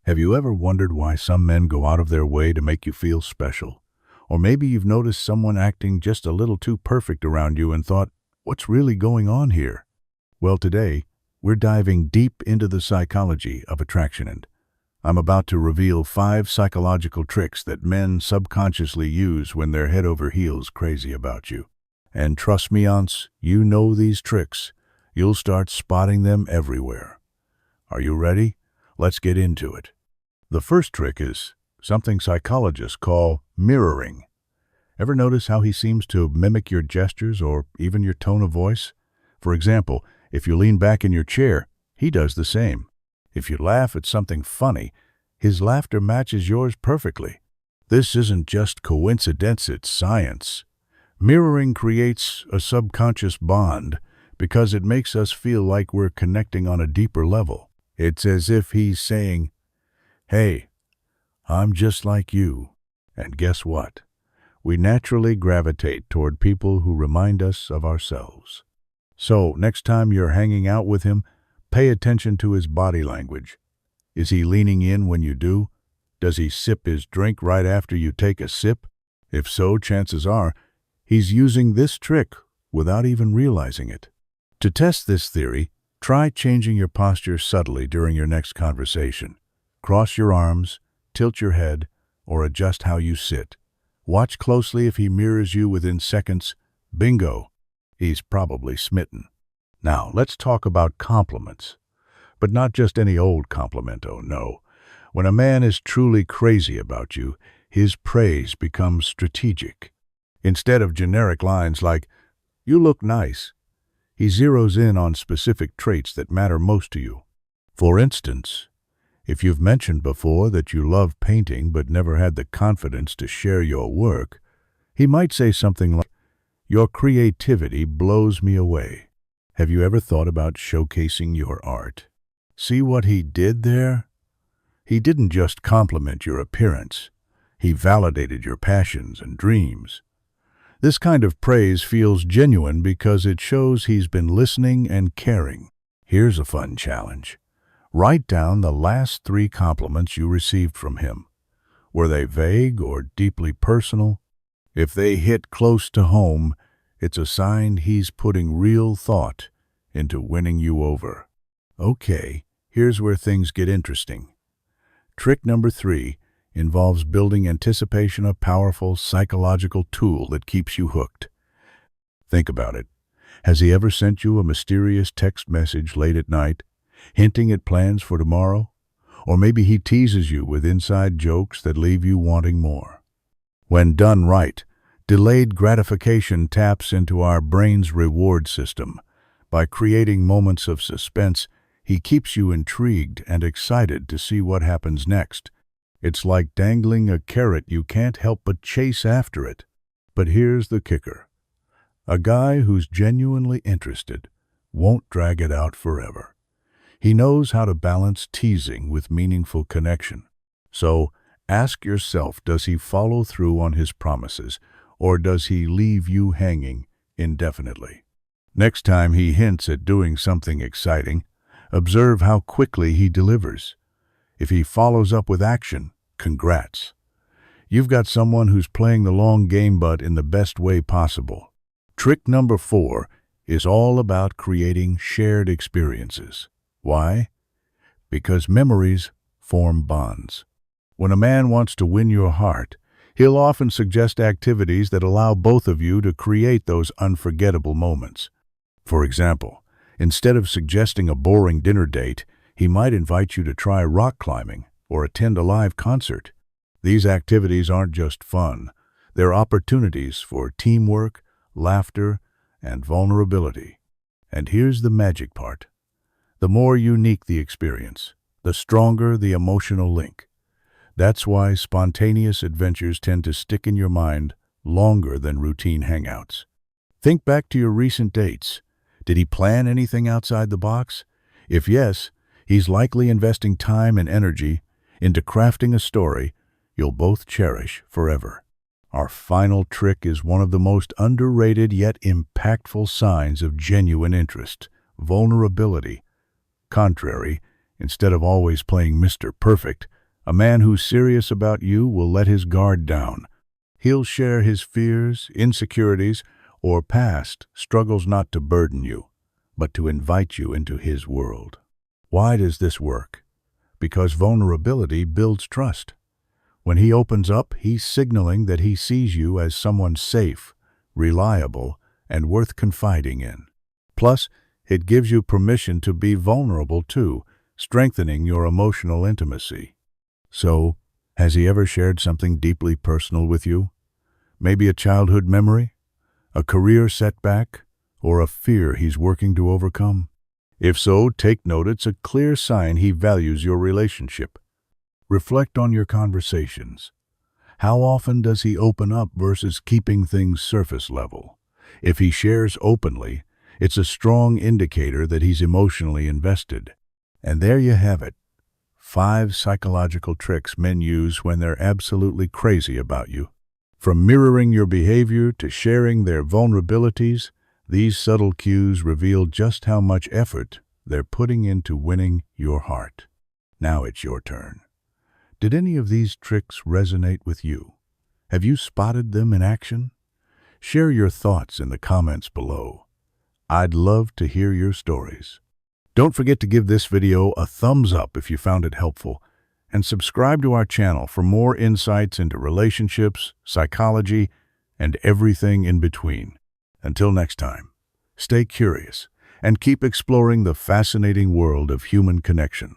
Have you ever wondered why some men go out of their way to make you feel special? Or maybe you've noticed someone acting just a little too perfect around you and thought, what's really going on here? Well, today, we're diving deep into the psychology of attraction, and I'm about to reveal 5 psychological tricks that men subconsciously use when they're head over heels crazy about you. And trust me, aunts, you know these tricks. You'll start spotting them everywhere. Are you ready? Let's get into it. The first trick is something psychologists call mirroring. Ever notice how he seems to mimic your gestures or even your tone of voice? For example, if you lean back in your chair, he does the same. If you laugh at something funny, his laughter matches yours perfectly. This isn't just coincidence, it's science. Mirroring creates a subconscious bond because it makes us feel like we're connecting on a deeper level. It's as if he's saying, "Hey, I'm just like you." And guess what? We naturally gravitate toward people who remind us of ourselves. So, next time you're hanging out with him, pay attention to his body language. Is he leaning in when you do? Does he sip his drink right after you take a sip? If so, chances are he's using this trick without even realizing it. To test this theory, try changing your posture subtly during your next conversation. Cross your arms, tilt your head, or adjust how you sit. Watch closely. If he mirrors you within seconds, bingo, he's probably smitten. Now, let's talk about compliments. But not just any old compliment, oh no. When a man is truly crazy about you, his praise becomes strategic. Instead of generic lines like, "You look nice," he zeroes in on specific traits that matter most to you. For instance, if you've mentioned before that you love painting but never had the confidence to share your work, he might say something like, "Your creativity blows me away." Have you ever thought about showcasing your art? See what he did there? He didn't just compliment your appearance. He validated your passions and dreams. This kind of praise feels genuine because it shows he's been listening and caring. Here's a fun challenge. Write down the last 3 compliments you received from him. Were they vague or deeply personal? If they hit close to home, it's a sign he's putting real thought into winning you over. Okay, here's where things get interesting. Trick number 3 involves building anticipation, a powerful psychological tool that keeps you hooked. Think about it. Has he ever sent you a mysterious text message late at night, hinting at plans for tomorrow? Or maybe he teases you with inside jokes that leave you wanting more. When done right, delayed gratification taps into our brain's reward system. By creating moments of suspense, he keeps you intrigued and excited to see what happens next. It's like dangling a carrot. You can't help but chase after it. But here's the kicker. A guy who's genuinely interested won't drag it out forever. He knows how to balance teasing with meaningful connection. So ask yourself, does he follow through on his promises, or does he leave you hanging indefinitely? Next time he hints at doing something exciting, observe how quickly he delivers. If he follows up with action, congrats. You've got someone who's playing the long game, but in the best way possible. Trick number 4 is all about creating shared experiences. Why? Because memories form bonds. When a man wants to win your heart, he'll often suggest activities that allow both of you to create those unforgettable moments. For example, instead of suggesting a boring dinner date, he might invite you to try rock climbing or attend a live concert. These activities aren't just fun. They're opportunities for teamwork, laughter, and vulnerability. And here's the magic part. The more unique the experience, the stronger the emotional link. That's why spontaneous adventures tend to stick in your mind longer than routine hangouts. Think back to your recent dates. Did he plan anything outside the box? If yes, he's likely investing time and energy into crafting a story you'll both cherish forever. Our final trick is one of the most underrated yet impactful signs of genuine interest: vulnerability. Contrary, instead of always playing Mr. Perfect, A man who's serious about you will let his guard down. He'll share his fears, insecurities, or past struggles not to burden you, but to invite you into his world. Why does this work? Because vulnerability builds trust. When he opens up, he's signaling that he sees you as someone safe, reliable, and worth confiding in. Plus, it gives you permission to be vulnerable too, strengthening your emotional intimacy. So, has he ever shared something deeply personal with you? Maybe a childhood memory, a career setback, or a fear he's working to overcome? If so, take note. It's a clear sign he values your relationship. Reflect on your conversations. How often does he open up versus keeping things surface level? If he shares openly, it's a strong indicator that he's emotionally invested. And there you have it. 5 psychological tricks men use when they're absolutely crazy about you. From mirroring your behavior to sharing their vulnerabilities, these subtle cues reveal just how much effort they're putting into winning your heart. Now it's your turn. Did any of these tricks resonate with you? Have you spotted them in action? Share your thoughts in the comments below. I'd love to hear your stories. Don't forget to give this video a thumbs up if you found it helpful, and subscribe to our channel for more insights into relationships, psychology, and everything in between. Until next time, stay curious and keep exploring the fascinating world of human connection.